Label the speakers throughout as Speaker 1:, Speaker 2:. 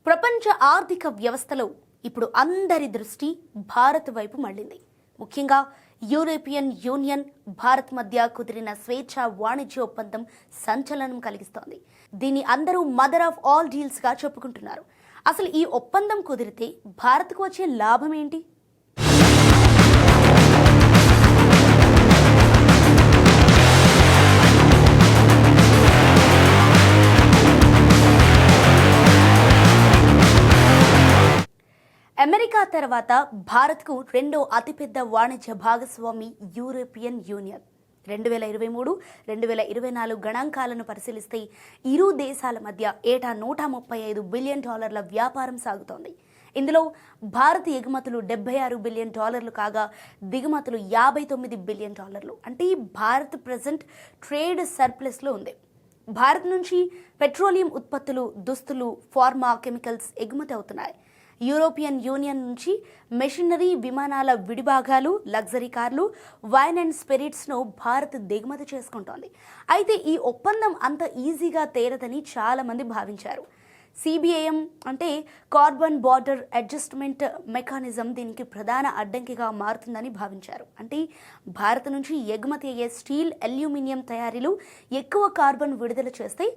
Speaker 1: ప్రపంచ ఆర్థిక వ్యవస్థలో ఇప్పుడు అందరి దృష్టి భారత్ వైపు మళ్లింది. ముఖ్యంగా యూరోపియన్ యూనియన్ భారత్ మధ్య కుదిరిన స్వేచ్ఛ వాణిజ్య ఒప్పందం సంచలనం కలిగిస్తోంది. దీన్ని అందరూ మదర్ ఆఫ్ ఆల్ డీల్స్ గా చెప్పుకుంటున్నారు. అసలు ఈ ఒప్పందం కుదిరితే భారత్కు వచ్చే లాభం ఏంటి? అమెరికా తర్వాత భారత్కు రెండో అతిపెద్ద వాణిజ్య భాగస్వామి యూరోపియన్ యూనియన్. 2023-2024 గణాంకాలను పరిశీలిస్తే ఇరు దేశాల మధ్య ఏటా $135 బిలియన్ వ్యాపారం సాగుతోంది. ఇందులో భారత్ ఎగుమతులు $76 బిలియన్ కాగా దిగుమతులు $59 బిలియన్. అంటే భారత్ ప్రెజెంట్ ట్రేడ్ సర్ప్లస్లో ఉంది. భారత్ నుంచి పెట్రోలియం ఉత్పత్తులు, దుస్తులు, ఫార్మా, కెమికల్స్ ఎగుమతి అవుతున్నాయి. యూరోపియన్ యూనియన్ నుంచి మెషినరీ, విమానాల విడిభాగాలు, లగ్జరీ కార్లు, వైన్ అండ్ స్పిరిట్స్ను భారత్ దిగుమతి చేసుకుంటోంది. అయితే ఈ ఒప్పందం అంత ఈజీగా తేరదని చాలామంది భావించారు. CBAM అంటే కార్బన్ బార్డర్ అడ్జస్ట్మెంట్ మెకానిజం దీనికి ప్రధాన అడ్డంకిగా మారుతుందని భావించారు. అంటే భారత్ నుంచి ఎగుమతి అయ్యే స్టీల్, అల్యూమినియం తయారీలు ఎక్కువ కార్బన్ విడుదల చేస్తే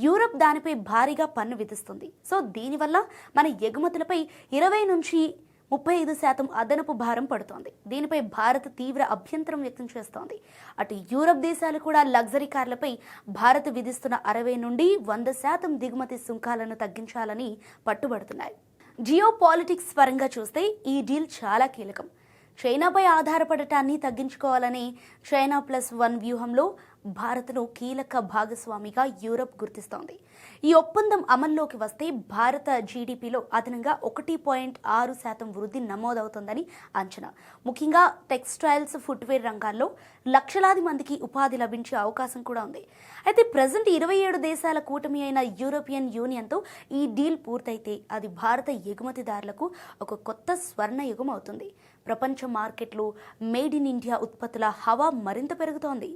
Speaker 1: యూరప్ దానిపై భారీగా పన్ను విధిస్తుంది. సో దీనివల్ల మన ఎగుమతులపై 20-35% అదనపు భారం పడుతోంది. దీనిపై భారత్ తీవ్ర అభ్యంతరం వ్యక్తం చేస్తోంది. అటు యూరప్ దేశాలు కూడా లగ్జరీ కార్లపై భారత్ విధిస్తున్న 60-100% దిగుమతి సుంకాలను తగ్గించాలని పట్టుబడుతున్నాయి. జియో పాలిటిక్స్ పరంగా చూస్తే ఈ డీల్ చాలా కీలకం. చైనాపై ఆధారపడటాన్ని తగ్గించుకోవాలని China+1 వ్యూహంలో భారత్ను కీలక భాగస్వామిగా యూరప్ గుర్తిస్తోంది. ఈ ఒప్పందం అమల్లోకి వస్తే భారత జీడీపీలో అదనంగా 1.6% వృద్ధి నమోదవుతుందని అంచనా. ముఖ్యంగా టెక్స్టైల్స్, ఫుట్వేర్ రంగాల్లో లక్షలాది మందికి ఉపాధి లభించే అవకాశం కూడా ఉంది. అయితే ప్రజెంట్ 27 దేశాల కూటమి అయిన యూరోపియన్ యూనియన్తో ఈ డీల్ పూర్తయితే అది భారత ఎగుమతిదారులకు ఒక కొత్త స్వర్ణయుగం అవుతుంది. ప్రపంచ మార్కెట్లో మేడ్ ఇన్ ఇండియా ఉత్పత్తుల హవా మరింత పెరుగుతోంది.